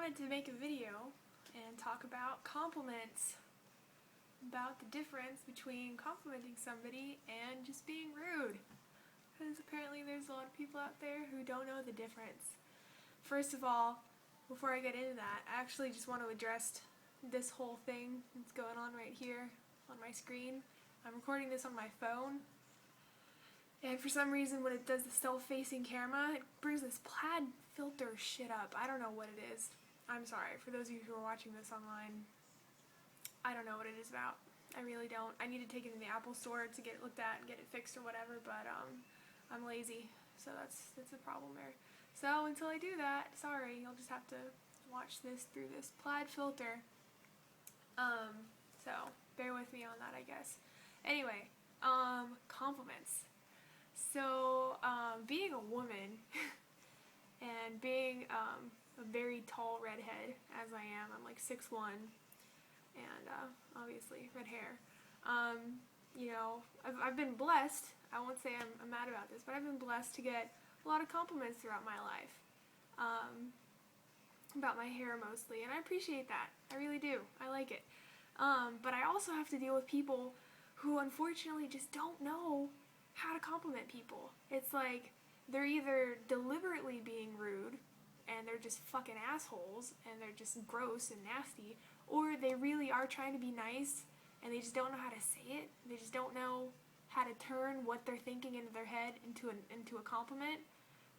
wanted to make a video and talk about compliments, about the difference between complimenting somebody and just being rude, because apparently there's a lot of people out there who don't know the difference. First of all, before I get into that, I actually just want to address this whole thing that's going on right here on my screen. I'm recording this on my phone, and for some reason when it does the self-facing camera, it brings this plaid filter shit up. I don't know what it is. I'm sorry, for those of you who are watching this online, I don't know what it is about. I really don't. I need to take it to the Apple store to get it looked at and get it fixed or whatever, but I'm lazy, so that's a problem there. So until I do that, sorry, you'll just have to watch this through this plaid filter. So bear with me on that, I guess. Anyway, compliments. So, being a woman and being a very tall redhead, as I am, I'm like 6'1", and obviously red hair. You know, I've been blessed. I won't say I'm mad about this, but I've been blessed to get a lot of compliments throughout my life, about my hair mostly, and I appreciate that. I really do. I like it. But I also have to deal with people who unfortunately just don't know how to compliment people. It's like they're either deliberately being rude and they're just fucking assholes and they're just gross and nasty, or they really are trying to be nice and they just don't know how to say it. They just don't know how to turn what they're thinking into their head into a compliment.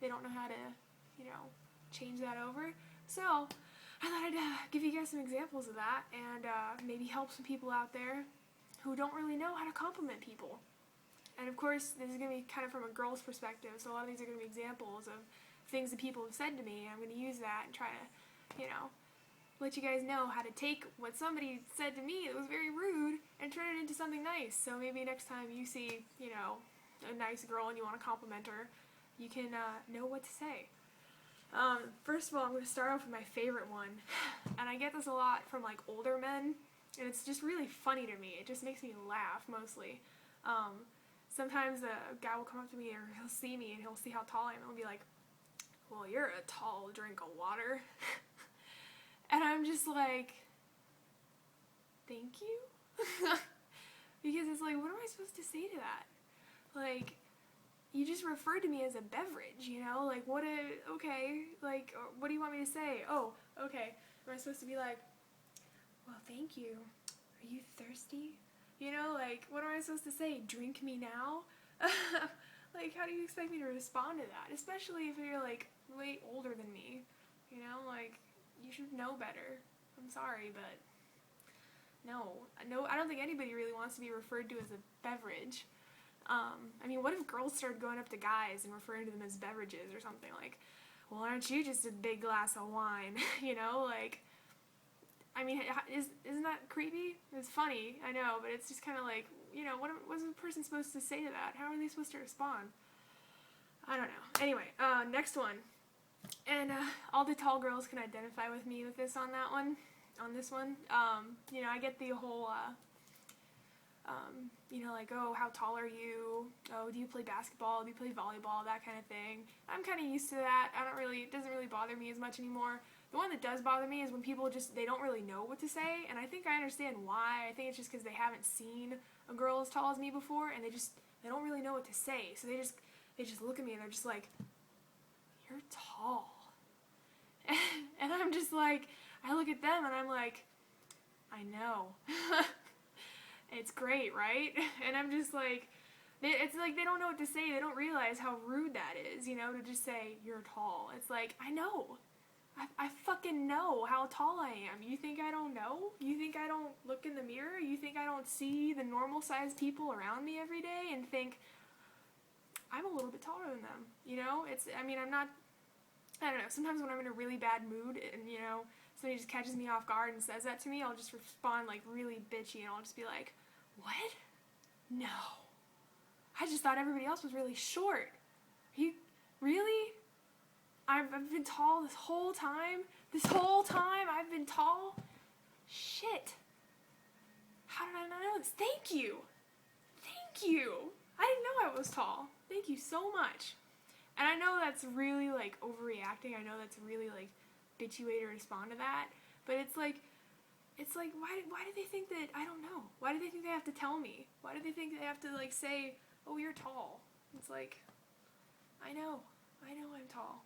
They don't know how to, you know, change that over. So I thought I'd give you guys some examples of that and maybe help some people out there who don't really know how to compliment people. And of course, this is going to be kind of from a girl's perspective, so a lot of these are going to be examples of things that people have said to me, and I'm going to use that and try to, you know, let you guys know how to take what somebody said to me that was very rude and turn it into something nice. So maybe next time you see, you know, a nice girl and you want to compliment her, you can know what to say. First of all, I'm going to start off with my favorite one, and I get this a lot from like older men, and it's just really funny to me. It just makes me laugh mostly. Sometimes a guy will come up to me or he'll see me and he'll see how tall I am and he'll be like, well, you're a tall drink of water. And I'm just like, thank you? Because it's like, what am I supposed to say to that? Like, you just referred to me as a beverage, you know? Like, okay, like, what do you want me to say? Oh, okay. Am I supposed to be like, well, thank you. Are you thirsty? You know, like, what am I supposed to say? Drink me now? Like, how do you expect me to respond to that? Especially if you're, like, way older than me. You know, like, you should know better. I'm sorry, but no, I don't think anybody really wants to be referred to as a beverage. I mean, what if girls started going up to guys and referring to them as beverages or something? Like, well, aren't you just a big glass of wine? You know, like, I mean, isn't that creepy? It's funny, I know, but it's just kind of like, you know, what's a person supposed to say to that? How are they supposed to respond? I don't know. Anyway, next one. And all the tall girls can identify with me with this on this one. You know, I get the whole, you know, like, oh, how tall are you? Oh, do you play basketball? Do you play volleyball? That kind of thing. I'm kind of used to that. It doesn't really bother me as much anymore. The one that does bother me is when people they don't really know what to say, and I think I understand why. I think it's just because they haven't seen a girl as tall as me before, and they don't really know what to say. So they just look at me and they're just like, you're tall. And I'm just like, I look at them and I'm like, I know. It's great, right? And I'm just like, it's like they don't know what to say. They don't realize how rude that is, you know, to just say, you're tall. It's like, I know. I fucking know how tall I am. You think I don't know? You think I don't look in the mirror? You think I don't see the normal sized people around me every day and think, I'm a little bit taller than them, you know? I don't know, sometimes when I'm in a really bad mood and, you know, somebody just catches me off guard and says that to me, I'll just respond like really bitchy and I'll just be like, what? No. I just thought everybody else was really short. You, really? I've been tall this whole time? This whole time I've been tall? Shit. How did I not know this? Thank you. Thank you. I didn't know I was tall. Thank you so much. And I know that's really, like, overreacting. I know that's really, like, bitchy way to respond to that. But it's like, why do they think that, I don't know, why do they think they have to tell me? Why do they think they have to, like, say, oh, you're tall? It's like, I know I'm tall.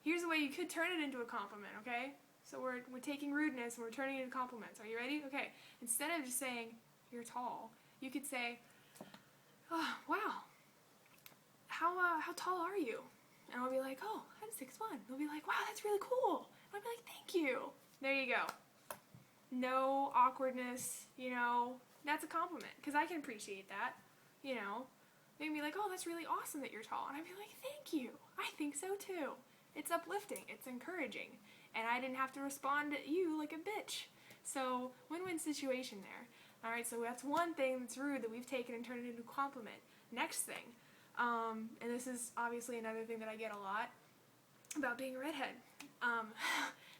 Here's a way you could turn it into a compliment, okay? So we're taking rudeness and we're turning it into compliments. Are you ready? Okay. Instead of just saying, you're tall, you could say, oh, wow, how tall are you? And I'll be like, oh, I'm 6'1". They'll be like, wow, that's really cool. And I'll be like, thank you. There you go. No awkwardness, you know, that's a compliment, because I can appreciate that, you know. They can be like, oh, that's really awesome that you're tall. And I'd be like, thank you. I think so too. It's uplifting. It's encouraging. And I didn't have to respond to you like a bitch. So, win-win situation there. Alright, so that's one thing that's rude that we've taken and turned it into a compliment. Next thing, and this is obviously another thing that I get a lot about being a redhead.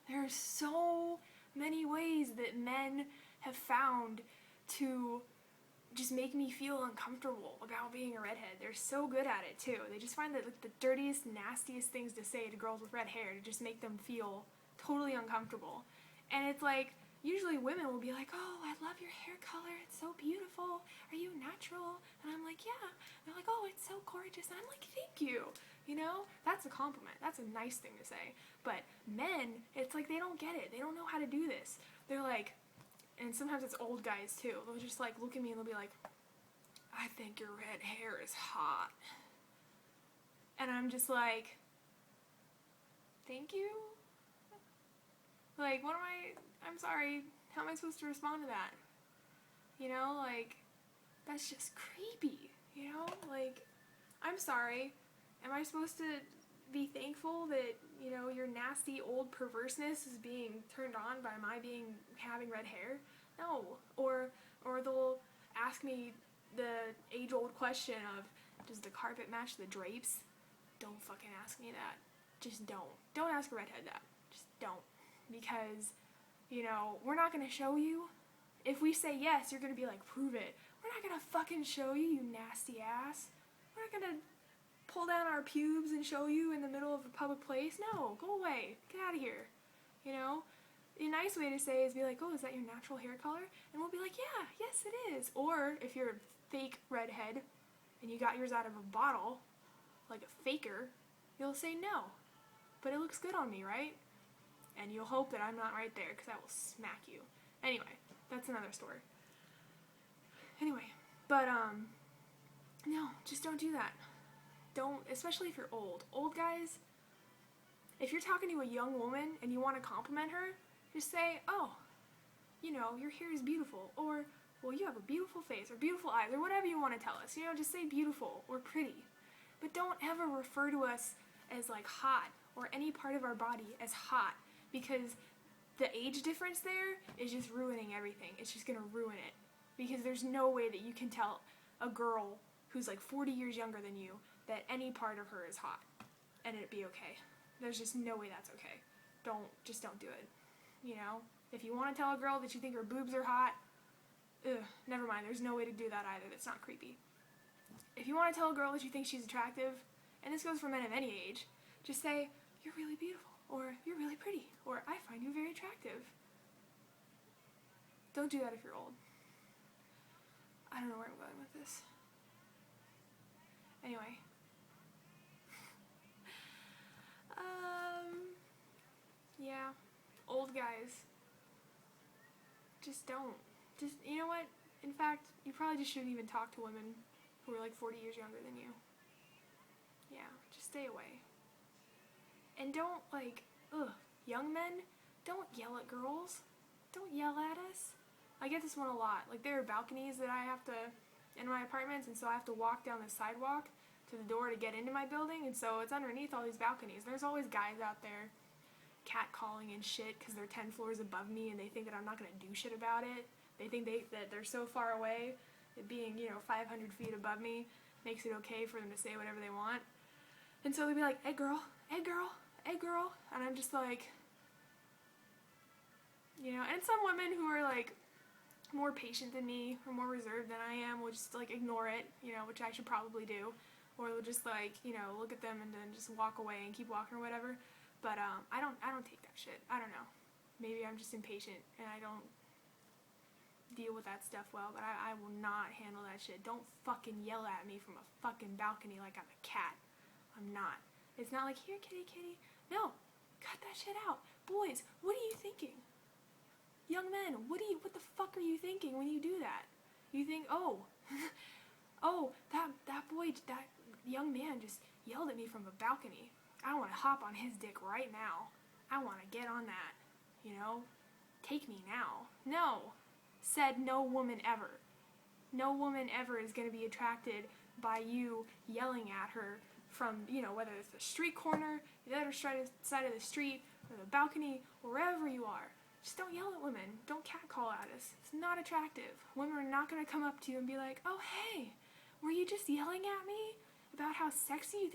There are so many ways that men have found to just make me feel uncomfortable about being a redhead. They're so good at it too. They just find that, like, the dirtiest, nastiest things to say to girls with red hair to just make them feel totally uncomfortable. And it's like, usually women will be like, oh, I love your hair color, it's so beautiful, are you natural? And I'm like, yeah. And they're like, oh, it's so gorgeous. And I'm like, thank you. You know, that's a compliment. That's a nice thing to say. But men, it's like they don't get it. They don't know how to do this. They're like, and sometimes it's old guys too, they'll just like look at me and they'll be like, I think your red hair is hot. And I'm just like, thank you? Like, I'm sorry, how am I supposed to respond to that? You know, like, that's just creepy, you know? Like, I'm sorry, am I supposed to be thankful that, you know, your nasty old perverseness is being turned on by my having red hair? No. Or they'll ask me the age-old question of, does the carpet match the drapes? Don't fucking ask me that. Just don't. Don't ask a redhead that. Just don't. Because, you know, we're not gonna show you. If we say yes, you're gonna be like, prove it. We're not gonna fucking show you, you nasty ass. We're not gonna pull down our pubes and show you in the middle of a public place. No, go away. Get out of here. You know? A nice way to say is be like, oh, is that your natural hair color? And we'll be like, yeah, yes it is. Or if you're a fake redhead and you got yours out of a bottle, like a faker, you'll say no. But it looks good on me, right? And you'll hope that I'm not right there, because I will smack you. Anyway, that's another story. Anyway, but, no, just don't do that. Don't, especially if you're old. Old guys, if you're talking to a young woman and you want to compliment her, just say, oh, you know, your hair is beautiful, or, well, you have a beautiful face, or beautiful eyes, or whatever you want to tell us. You know, just say beautiful or pretty. But don't ever refer to us as, like, hot, or any part of our body as hot, because the age difference there is just ruining everything. It's just gonna ruin it. Because there's no way that you can tell a girl who's like 40 years younger than you that any part of her is hot and it'd be okay. There's just no way that's okay. Just don't do it. You know? If you want to tell a girl that you think her boobs are hot, never mind. There's no way to do that either. That's not creepy. If you want to tell a girl that you think she's attractive, and this goes for men of any age, just say, you're really beautiful, or you're really pretty, or I find you very attractive. Don't do that if you're old. I don't know where I'm going with this. Anyway. Yeah. Old guys. Just don't. Just, you know what? In fact, you probably just shouldn't even talk to women who are like 40 years younger than you. Yeah, just stay away. And don't, like, young men, don't yell at girls. Don't yell at us. I get this one a lot. Like, there are balconies that I have to, in my apartments, and so I have to walk down the sidewalk to the door to get into my building, and so it's underneath all these balconies. There's always guys out there catcalling and shit because they're 10 floors above me and they think that I'm not going to do shit about it. They think that they're so far away that being, 500 feet above me makes it okay for them to say whatever they want. And so they'll be like, hey girl, hey girl, hey girl, and I'm just like, and some women who are like more patient than me or more reserved than I am will just like ignore it, which I should probably do, or they'll just like, look at them and then just walk away and keep walking or whatever. But I don't take that shit. I don't know. Maybe I'm just impatient and I don't deal with that stuff well, but I will not handle that shit. Don't fucking yell at me from a fucking balcony like I'm a cat. I'm not. It's not like, here, kitty, kitty. No, cut that shit out. Boys, what are you thinking? Young men, what the fuck are you thinking when you do that? You think, oh, oh, that boy, that young man just yelled at me from a balcony. I want to hop on his dick right now. I want to get on that. You know? Take me now. No. Said no woman ever. No woman ever is going to be attracted by you yelling at her from, you know, whether it's the street corner, the other side of the street, or the balcony, or wherever you are. Just don't yell at women. Don't catcall at us. It's not attractive. Women are not going to come up to you and be like, oh, hey, were you just yelling at me about how sexy you think